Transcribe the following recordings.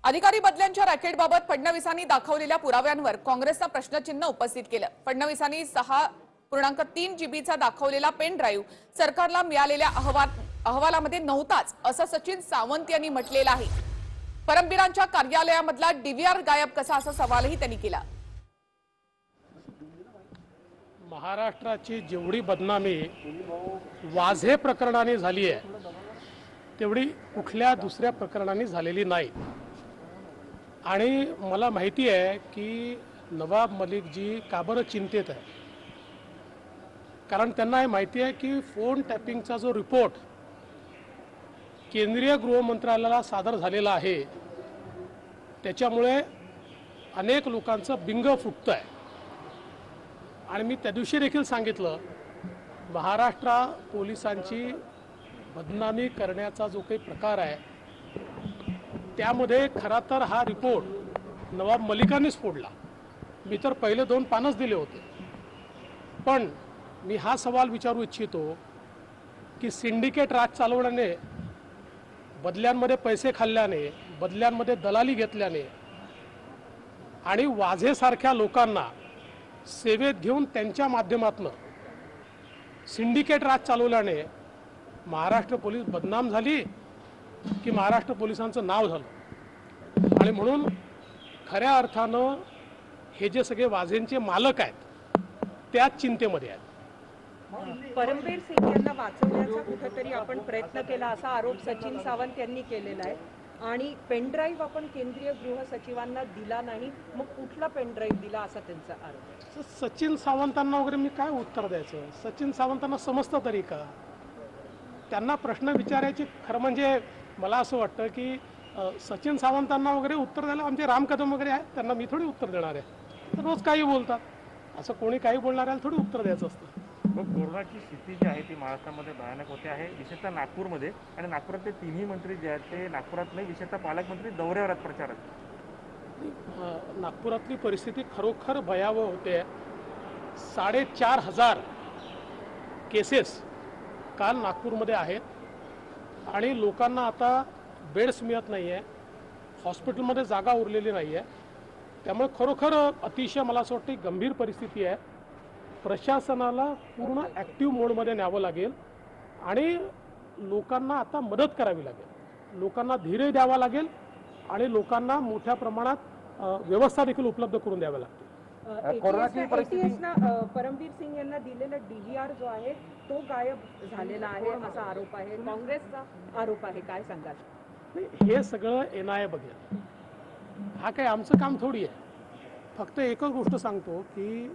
अधिकारी बदल्यांच्या रॅकेटबाबत फडणवीसांनी दाखवलेल्या पुराव्यांवर काँग्रेसचा प्रश्नचिन्ह उपस्थित केलं। फडणवीसांनी 6.3 जीबीचा दाखवलेला पेन ड्राईव्ह सरकारला मिळालेल्या अहवालामध्ये नव्हताच असं सचिन सावंत यांनी म्हटलेलं आहे। परमबीरांच्या कार्यालयामधला डीव्हीआर गायब कसा असा सवालही त्यांनी केला। महाराष्ट्राची जेवढी बदनामी वाझे प्रकरणाने झाली आहे तेवढी कुठल्या दुसऱ्या प्रकरणाने झालेली नाही। आणि मला माहिती आहे की नवाब मलिक जी का बरं चिंतित आहे, कारण त्यांना हे माहिती आहे की फोन टॅपिंगचा जो रिपोर्ट केंद्रीय गृह मंत्रालयाला सादर झालेला आहे त्याच्यामुळे अनेक लोकांचं बिंग फुटतं आहे। आणि मी त्या दिवशी देखील सांगितलं, महाराष्ट्र पोलिसांची बदनामी करण्याचा जो काही प्रकार आहे त्यामध्ये खरा तर हा रिपोर्ट नवाब मलिकांनीच फोडला। मी तर पहिले 2 पानच दिले होते। पण मी हा सवाल विचारू इच्छितो की सिंडिकेट राज चालवण्याने, बदल्यांमध्ये पैसे खाल्ल्याने, बदल्यांमध्ये दलाली घेतल्याने आणि वाझेसारख्या लोकांना सेवेत घेऊन त्यांच्या माध्यमातून सिंडिकेट राज चालवल्याने महाराष्ट्र पोलीस बदनाम झाली की महाराष्ट्र पोलिसांचं नाव झालं। आणि म्हणून खऱ्या अर्थानं हे जे सगळे वाझेंचे मालक आहेत त्याच चिंतेमध्ये आहेत। परमबीर सिंग यांना वाचवण्याचा कुठेतरी आपण प्रयत्न केला असा आरोप सचिन सावंत यांनी केलेला आहे। आणि पेनड्राईव्ह आपण केंद्रीय गृह सचिवांना दिला नाही, मग कुठला पेनड्राईव्ह दिला असा त्यांचा आरोप आहे। सचिन सावंतांना वगैरे मी काय उत्तर द्यायचं? सचिन सावंतांना समजतं तरी का? त्यांना प्रश्न विचारायची खरं म्हणजे मला असं वाटतं की सचिन सावंतांना वगैरे उत्तर द्यायला आमचे राम कदम वगैरे आहेत, त्यांना मी थोडी उत्तर देणार आहे। रोज काही बोलतात, असं कोणी काही बोलणाऱ्याला थोडी उत्तर द्यायचं असतं। कोरोनाची स्थिती जी आहे ती महाराष्ट्रामध्ये भयानक होते आहे, विशेषतः नागपूरमध्ये। आणि नागपुरातले तिन्ही मंत्री जे आहेत ते नागपुरात नाही, विशेषतः पालकमंत्री दौऱ्यावर आहेत प्रचारात। नागपुरातली परिस्थिती खरोखर भयावह होते। 4,500 केसेस काल नागपूरमध्ये आहेत आणि लोकांना आता बेड्स मिळत नाही आहे, हॉस्पिटलमध्ये जागा उरलेली नाही आहे। त्यामुळे खरोखर अतिशय मला असं वाटतं गंभीर परिस्थिती आहे। प्रशासनाला पूर्ण ॲक्टिव्ह मोडमध्ये न्यावं लागेल आणि लोकांना आता मदत करावी लागेल, लोकांना धीर द्यावा लागेल आणि लोकांना मोठ्या प्रमाणात व्यवस्था देखील उपलब्ध करून द्याव्या लागतील। परमबीर सिंग यांना दिलेला डीव्हीआर जो आहे तो गायब झालेला आहे असा आरोप आहे, काँग्रेसचा आरोप आहे, काय सांगाल? हे सगळं NIA बघेल, हा काही आमचं काम थोडी आहे। फक्त एकच गोष्ट सांगतो की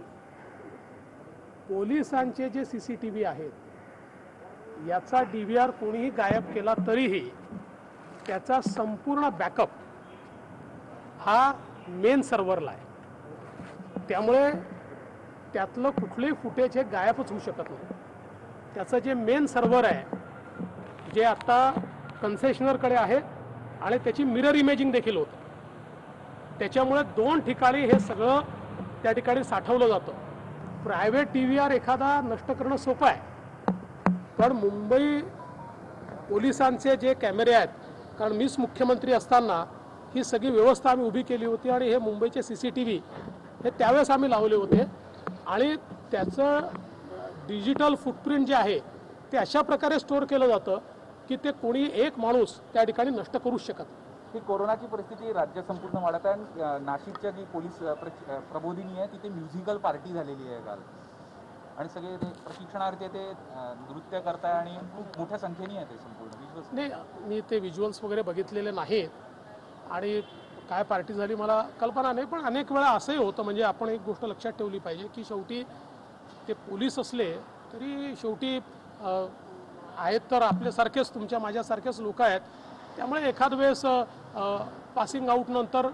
पोलिसांचे जे CCTV आहेत याचा DVR कोणीही गायब केला तरीही त्याचा संपूर्ण बॅकअप हा मेन सर्व्हरला आहे। त्यामुळे त्यातलं कुठलंही फुटेज हे गायबच होऊ शकत नाही। त्याचं जे मेन सर्व्हर आहे जे आता कन्सेशनरकडे आहे आणि त्याची मिरर इमेजिंग देखील होतं, त्याच्यामुळे 2 ठिकाणी हे सगळं त्या ठिकाणी साठवलं जातं। प्रायव्हेट DVR एखादा नष्ट करणं सोपं आहे, पण मुंबई पोलिसांचे जे कॅमेरे आहेत, कारण मीच मुख्यमंत्री असताना ही सगळी व्यवस्था आम्ही उभी केली होती आणि हे मुंबईचे CCTV हे त्यावेळेस आम्ही लावले होते आणि त्याचं डिजिटल फुटप्रिंट जे आहे ते अशा प्रकारे स्टोअर केलं जातं की ते कोणी एक माणूस त्या ठिकाणी नष्ट करूच शकत नाही। ही कोरोनाची परिस्थिती राज्य संपूर्ण वाढत आहे। नाशिकच्या जी पोलीस प्रबोधिनी आहे तिथे म्युझिकल पार्टी झालेली आहे काल, आणि सगळे ते प्रशिक्षणार्थी ते नृत्य करताय आणि खूप मोठ्या संख्येने आहे ते संपूर्ण नाही, मी ते व्हिज्युअल्स वगैरे बघितलेले नाहीत आणि काय पार्टी झाली मला कल्पना नाही। पण अनेक वेळा असंही होतं, म्हणजे आपण एक गोष्ट लक्षात ठेवली पाहिजे की शेवटी ते पोलीस असले तरी शेवटी आहेत तर आपल्यासारखेच, तुमच्या माझ्यासारखेच लोक आहेत। त्यामुळे एखाद वेळेस पासिंग आऊट नंतर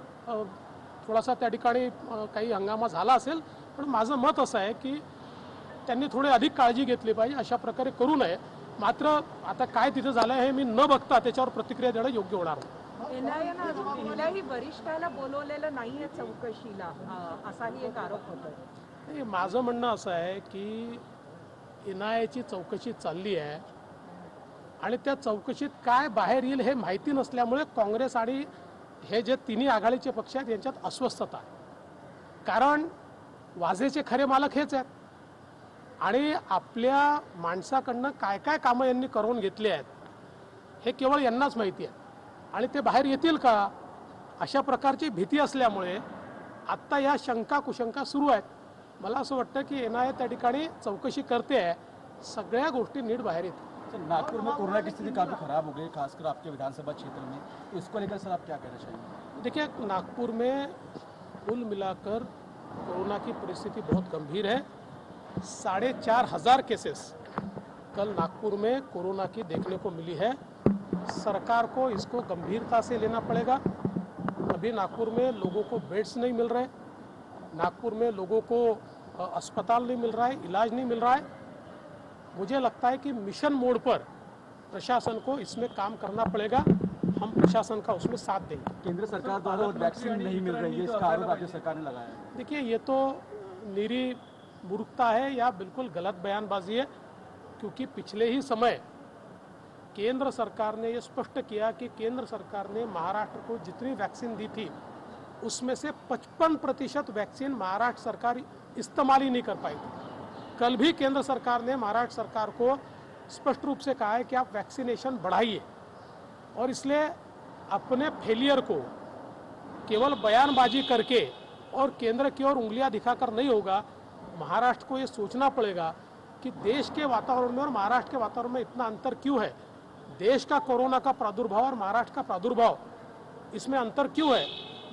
थोडासा त्या ठिकाणी काही हंगामा झाला असेल, पण माझं मत असं आहे की त्यांनी थोडी अधिक काळजी घेतली पाहिजे, अशा प्रकारे करू नये। मात्र आता काय तिथं झालं हे मी न बघता त्याच्यावर प्रतिक्रिया देणं योग्य होणार नाही। NIA अजून कुठल्याही वरिष्ठाला बोलवलेलं नाहीये चौकशीला असाही एक आरोप होतोय। माझं म्हणणं असं आहे की NIAची चौकशी चालली आहे आणि त्या चौकशीत काय बाहेर येईल हे माहिती नसल्यामुळे काँग्रेस आणि हे जे तिन्ही आघाडीचे पक्ष आहेत यांच्यात अस्वस्थता आहे. कारण वाजेचे खरे मालक हेच आहेत आणि आपल्या माणसाकडनं काय काय कामं यांनी करून घेतली आहेत हे केवळ यांनाच माहिती आहे आणि ते बाहेर येतील का अशा प्रकारची भीती असल्यामुळे आत्ता या शंका कुशंका सुरू आहेत. मला असं वाटतं की NIA त्या ठिकाणी चौकशी करते आहे, सगळ्या गोष्टी नीट बाहेर येतील. सर, नागपुर में कोरोना की स्थिति काफ़ी खराब हो गई, खासकर आपके विधानसभा क्षेत्र में, तो इसको लेकर सर आप क्या कहना चाहेंगे? देखिए, नागपुर में कुल मिलाकर कोरोना की परिस्थिति बहुत गंभीर है. 4,500 केसेस कल नागपुर में कोरोना की देखने को मिली है. सरकार को इसको गंभीरता से लेना पड़ेगा. अभी नागपुर में लोगों को बेड्स नहीं मिल रहे, नागपुर में लोगों को अस्पताल नहीं मिल रहा है, इलाज नहीं मिल रहा है. मुझे लगता है कि मिशन मोड पर प्रशासन को इसमें काम करना पड़ेगा. हम प्रशासन का उसमें साथ देंगे. केंद्र सरकार द्वारा वैक्सीन नहीं मिल रही है, इसका आरोप राज्य सरकार ने लगाया है. देखिए, ये तो निरी मूर्खता है या बिल्कुल गलत बयानबाजी है, क्योंकि पिछले ही समय केंद्र सरकार ने ये स्पष्ट किया कि केंद्र सरकार ने महाराष्ट्र को जितनी वैक्सीन दी थी उसमें से 55% वैक्सीन महाराष्ट्र सरकार इस्तेमाल ही नहीं कर पाई थी. कल भी केंद्र सरकार ने महाराष्ट्र सरकार को स्पष्ट रूप से कहा है कि आप वैक्सीनेशन बढ़ाइए और इसलिए अपने फेलियर को केवल बयानबाजी करके और केंद्र की ओर उंगलियां दिखाकर नहीं होगा. महाराष्ट्र को ये सोचना पड़ेगा कि देश के वातावरण में और महाराष्ट्र के वातावरण में इतना अंतर क्यों है. देश का कोरोना का प्रादुर्भाव और महाराष्ट्र का प्रादुर्भाव, इसमें अंतर क्यों है.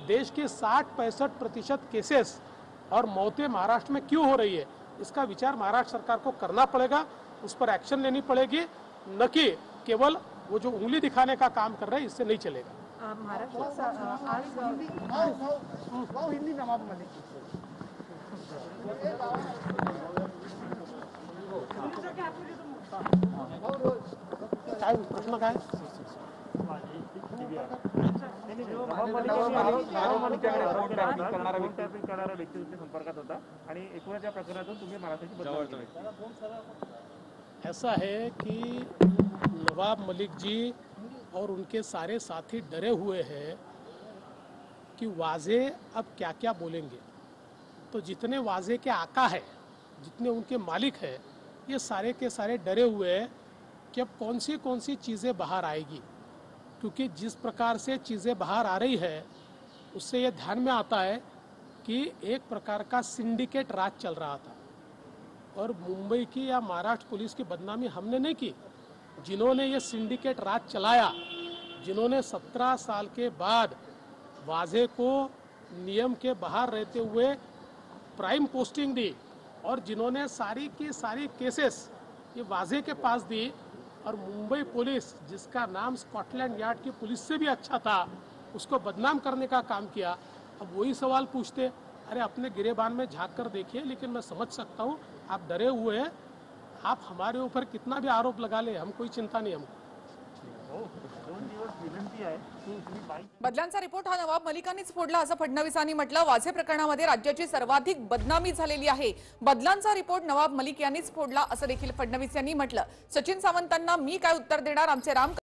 देश के 60-65% केसेस और मौतें महाराष्ट्र में क्यों हो रही है, इसका विचार महाराष्ट्र सरकार को करना पड़ेगा. उस पर एक्शन लेनी पड़ेगी, न कि केवल वो जो उंगली दिखाने का काम कर रहे हैं इससे नहीं चलेगा. काय प्रश्न काय? करणारा व्यक्ती तुमच्या संपर्कात होता आणि एकूणच या प्रकरणातून तुम्ही महाराष्ट्राची बदनामी केली. ऐसा है कि नवाब मलिक जी और उनके सारे साथी डरे हुए हैं कि वाजे अब क्या क्या बोलेंगे. तो जितने वाजे के आका है, जितने उनके मालिक हैं, ये सारे के सारे डरे हुए हैं कि अब कौन सी चीज़ें बाहर आएगी. क्योंकि जिस प्रकार से चीज़ें बाहर आ रही है उससे ये ध्यान में आता है कि एक प्रकार का सिंडिकेट राज चल रहा था. और मुंबई की या महाराष्ट्र पुलिस की बदनामी हमने नहीं की. जिन्होंने ये सिंडिकेट राज चलाया, जिन्होंने 17 साल के बाद वाजे को नियम के बाहर रहते हुए प्राइम पोस्टिंग दी और जिन्होंने सारी की सारी केसेस ये वाजे के पास दी, और मुंबई पुलिस जिसका नाम स्कॉटलैंड यार्ड की पुलिस से भी अच्छा था, उसको बदनाम करने का काम किया. अब वही सवाल पूछते, अरे अपने गिरेबान में झांक कर देखिए. लेकिन मैं समझ सकता हूँ आप डरे हुए हैं. आप हमारे ऊपर कितना भी आरोप लगा ले, हम कोई चिंता नहीं हमको. बदल्यांचा रिपोर्ट हा नवाब मलिकांनीच फोडला असं फडणवीसांनी म्हटलं. वाझे प्रकरणामध्ये राज्याची सर्वाधिक बदनामी झालेली आहे. बदलांचा रिपोर्ट नवाब मलिक यांनीच फोडला असं देखील फडणवीस यांनी म्हटलं. सचिन सावंतांना मी काय उत्तर देणार, आमचे राम